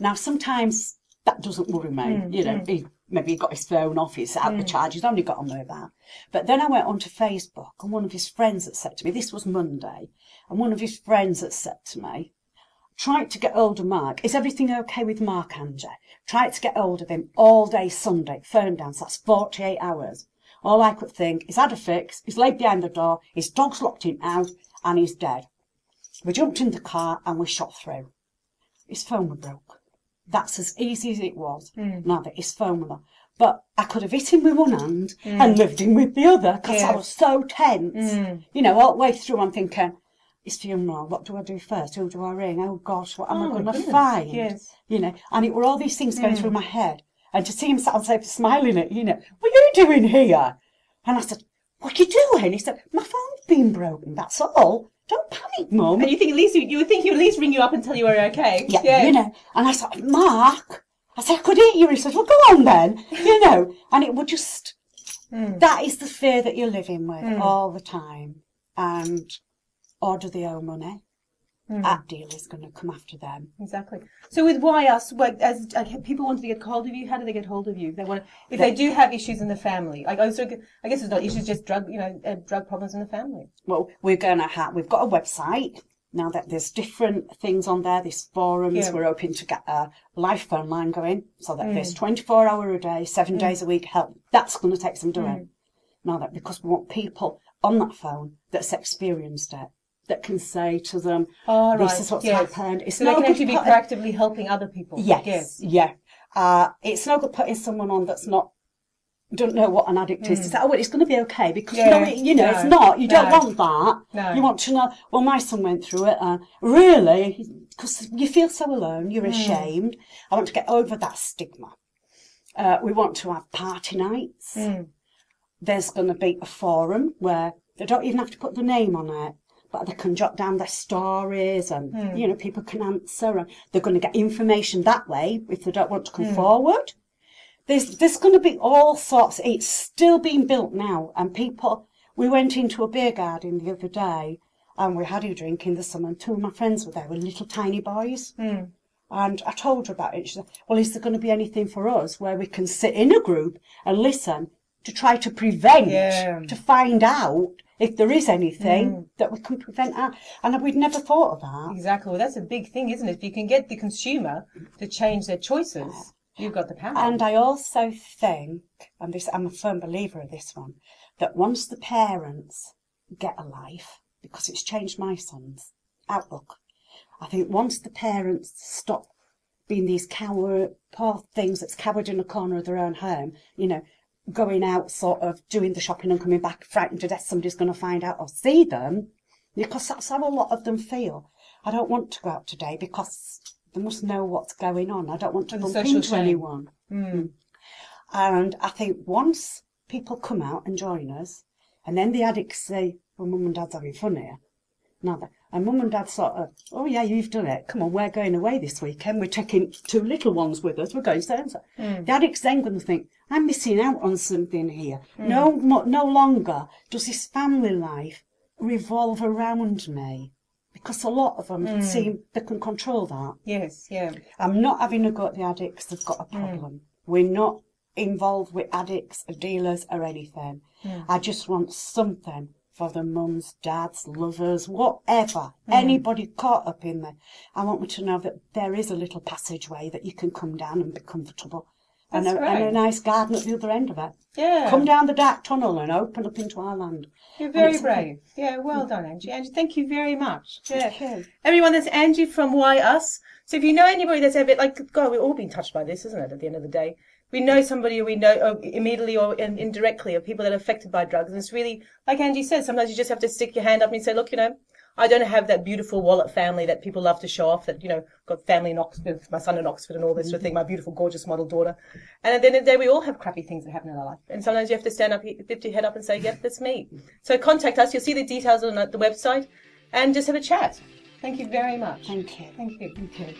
Now, sometimes that doesn't worry me. You know, maybe he got his phone off, he's out the charge, he's only got a mobile. But then I went onto Facebook, and one of his friends had said to me, this was Monday, and one of his friends had said to me, tried to get hold of Mark. Is everything okay with Mark, Angie? Tried to get hold of him all day Sunday, phone down, so that's 48 hours. All I could think, he's had a fix, he's laid behind the door, his dog's locked him out, and he's dead. We jumped in the car and we shot through. His phone was broke. That's as easy as it was. Now that his phone was on. But I could have hit him with one hand and left him with the other, because I was so tense. You know, all the way through I'm thinking, his funeral, what do I do first? Who do I ring? Oh gosh, what am I going to find? Yes. You know, and it were all these things going through my head. And to see him sat on the sofa smiling at, you know, what are you doing here? And I said, what are you doing? He said, my phone's been broken, that's all. Don't panic, Mum. And you think at least you would think he would at least ring you up and tell you were okay. Yeah, you know. And I said, Mark, I said, I could hear you. He said, well, go on then, you know. And it would just, that is the fear that you're living with all the time. And order the own money. That deal is going to come after them. Exactly. So with Why Us, as people wanted to get hold of you, how do they get hold of you? If they do have issues in the family. I guess it's not issues, just drug problems in the family. Well, we've got a website now that there's different things on there. There's forums. Yeah. We're hoping to get a live phone line going so that there's 24 hours a day, 7 days a week help. That's going to take some doing. Now that because we want people on that phone that's experienced it, that can say to them, this is what's happened. It's so they can actually be proactively helping other people. Yes. It's no good putting someone on that's don't know what an addict is. To say, it's going to be okay, because it's not. You don't want that. No. You want to know, well, my son went through it. Really? Because you feel so alone. You're ashamed. I want to get over that stigma. We want to have party nights. There's going to be a forum where they don't even have to put the name on it, but they can jot down their stories and, you know, people can answer. And they're going to get information that way if they don't want to come forward. There's going to be all sorts. It's still being built now. And we went into a beer garden the other day and we had a drink in the summer, and two of my friends were there with little tiny boys. And I told her about it. She said, well, is there going to be anything for us where we can sit in a group and listen to try to prevent, to find out if there is anything that we can prevent. And we'd never thought of that. Exactly. Well, that's a big thing, isn't it? If you can get the consumer to change their choices, you've got the power. And I also think, and I'm a firm believer of this one, that once the parents get a life, because it's changed my son's outlook, I think once the parents stop being these poor things that's cowered in a corner of their own home, you know, going out sort of doing the shopping and coming back frightened to death somebody's going to find out or see them, because that's how a lot of them feel. I don't want to go out today because they must know what's going on. I don't want to bump into anyone. And I think once people come out and join us, and then the addicts say, well, Mum and Dad's having fun here. And Mum and Dad sort of, oh yeah, you've done it. Come on, we're going away this weekend. We're taking 2 little ones with us. We're going so and so. The addict's then going to think, I'm missing out on something here. No longer does this family life revolve around me. Because a lot of them seem they can control that. Yes, yeah. I'm not having a go at the addicts. They've got a problem. We're not involved with addicts or dealers or anything. I just want something for the mums, dads, lovers, whatever, anybody caught up in there. I want me to know that there is a little passageway that you can come down and be comfortable. And a nice garden at the other end of it. Yeah. Come down the dark tunnel and open up into our land. You're very brave. Yeah, well done, Angie. Angie, thank you very much. Yeah. Everyone, that's Angie from Why Us. So if you know anybody that's a bit like, God, we've all been touched by this, isn't it, at the end of the day? We know somebody, or we know immediately or indirectly, of people that are affected by drugs. And it's really, like Angie said, sometimes you just have to stick your hand up and say, look, you know, I don't have that beautiful wallet family that people love to show off, that, you know, got family in Oxford, my son in Oxford and all this sort of thing, my beautiful, gorgeous model daughter. And at the end of the day, we all have crappy things that happen in our life. And sometimes you have to stand up, lift your head up and say, yep, that's me. So contact us. You'll see the details on the website and just have a chat. Thank you very much. Thank you. Thank you. Thank you.